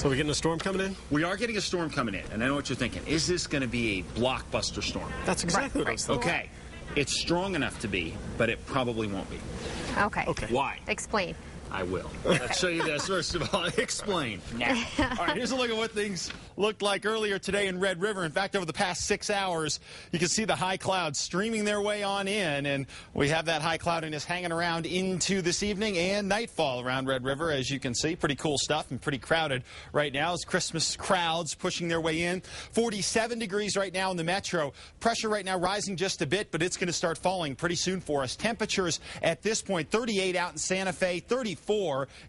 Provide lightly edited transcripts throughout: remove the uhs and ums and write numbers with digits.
So we're getting a storm coming in? We are getting a storm coming in, and I know what you're thinking. Is this going to be a blockbuster storm? That's exactly what I was thinking. Okay. It's strong enough to be, but it probably won't be. Okay. Why? Explain. I will. Let's show you this first of all. Explain now. All right, here's a look at what things looked like earlier today in Red River. In fact, over the past 6 hours, you can see the high clouds streaming their way on in, and we have that high cloudiness hanging around into this evening and nightfall around Red River, as you can see. Pretty cool stuff and pretty crowded right now as Christmas crowds pushing their way in. 47 degrees right now in the metro. Pressure right now rising just a bit, but it's going to start falling pretty soon for us. Temperatures at this point, 38 out in Santa Fe, 34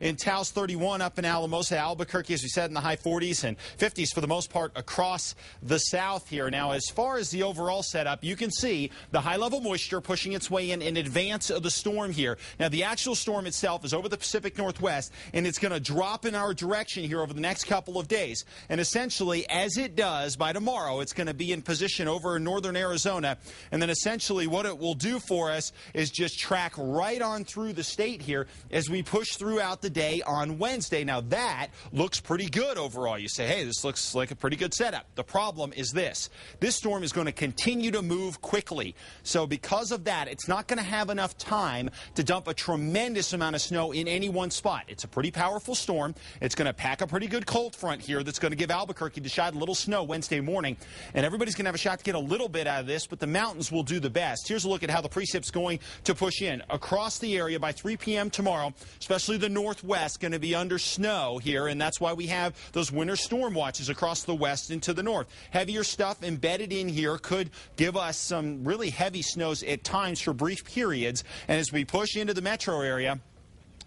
in Taos, 31 up in Alamosa, Albuquerque, as we said, in the high 40s and 50s for the most part across the south here. Now, as far as the overall setup, you can see the high-level moisture pushing its way in advance of the storm here. Now, the actual storm itself is over the Pacific Northwest, and it's going to drop in our direction here over the next couple of days. And essentially, as it does, by tomorrow, it's going to be in position over in northern Arizona. And then essentially what it will do for us is just track right on through the state here as we push throughout the day on Wednesday. Now, that looks pretty good overall. You say, hey, this looks like a pretty good setup. The problem is this. This storm is going to continue to move quickly. So because of that, it's not going to have enough time to dump a tremendous amount of snow in any one spot. It's a pretty powerful storm. It's going to pack a pretty good cold front here that's going to give Albuquerque to shine a little snow Wednesday morning. And everybody's going to have a shot to get a little bit out of this, but the mountains will do the best. Here's a look at how the precipit's going to push in. Across the area by 3 p.m. tomorrow, especially the northwest, going to be under snow here, and that's why we have those winter storm watches across the west and to the north. Heavier stuff embedded in here could give us some really heavy snows at times for brief periods, and as we push into the metro area,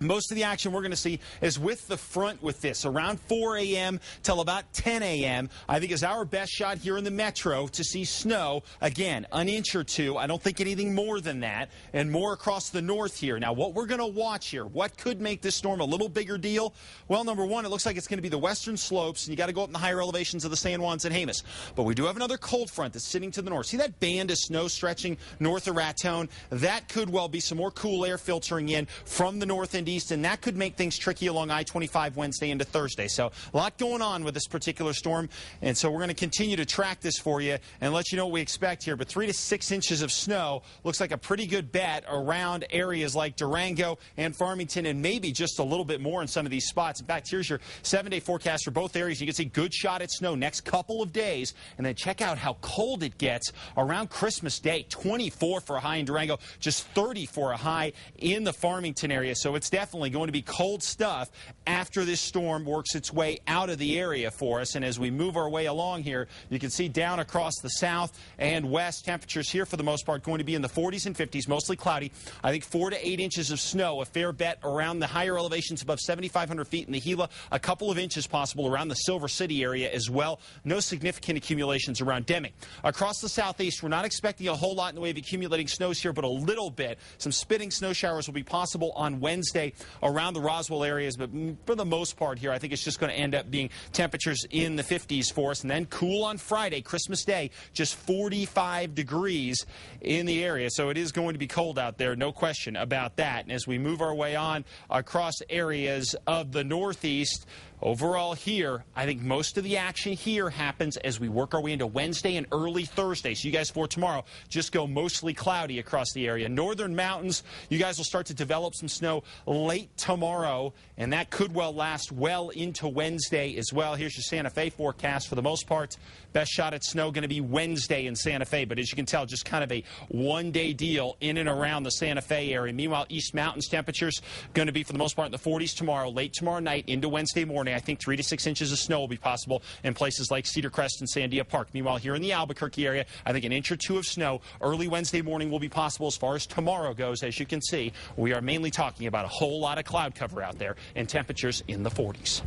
most of the action we're going to see is with the front with this. Around 4 a.m. till about 10 a.m. I think is our best shot here in the metro to see snow. Again, an inch or two. I don't think anything more than that. And more across the north here. Now, what we're going to watch here, what could make this storm a little bigger deal? Well, number one, it looks like it's going to be the western slopes, and you got to go up in the higher elevations of the San Juans and Jemez. But we do have another cold front that's sitting to the north. See that band of snow stretching north of Raton? That could well be some more cool air filtering in from the north and east, and that could make things tricky along I-25 Wednesday into Thursday. So a lot going on with this particular storm, and so we're going to continue to track this for you and let you know what we expect here. But 3 to 6 inches of snow looks like a pretty good bet around areas like Durango and Farmington, and maybe just a little bit more in some of these spots. In fact, here's your 7-day forecast for both areas. You can see good shot at snow next couple of days, and then check out how cold it gets around Christmas Day. 24 for a high in Durango, just 30 for a high in the Farmington area. So it's definitely going to be cold stuff after this storm works its way out of the area for us. And as we move our way along here, you can see down across the south and west, temperatures here for the most part going to be in the 40s and 50s, mostly cloudy. I think 4 to 8 inches of snow, a fair bet around the higher elevations above 7,500 feet in the Gila, a couple of inches possible around the Silver City area as well. No significant accumulations around Deming. Across the southeast, we're not expecting a whole lot in the way of accumulating snows here, but a little bit. Some spitting snow showers will be possible on Wednesday around the Roswell areas, but for the most part here, I think it's just going to end up being temperatures in the 50s for us, and then cool on Friday, Christmas Day, just 45 degrees in the area. So it is going to be cold out there, no question about that. And as we move our way on across areas of the Northeast, overall here, I think most of the action here happens as we work our way into Wednesday and early Thursday. So you guys for tomorrow just go mostly cloudy across the area. Northern mountains, you guys will start to develop some snow late tomorrow, and that could well last well into Wednesday as well. Here's your Santa Fe forecast for the most part. Best shot at snow going to be Wednesday in Santa Fe, but as you can tell, just kind of a one-day deal in and around the Santa Fe area. Meanwhile, East Mountains temperatures going to be for the most part in the 40s tomorrow, late tomorrow night into Wednesday morning. I think 3 to 6 inches of snow will be possible in places like Cedar Crest and Sandia Park. Meanwhile, here in the Albuquerque area, I think an inch or two of snow early Wednesday morning will be possible. As far as tomorrow goes, as you can see, we are mainly talking about a whole lot of cloud cover out there and temperatures in the 40s.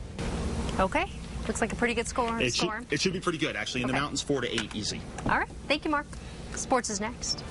Okay. Looks like a pretty good score on the storm. It should be pretty good, actually. In the mountains, 4 to 8, easy. All right. Thank you, Mark. Sports is next.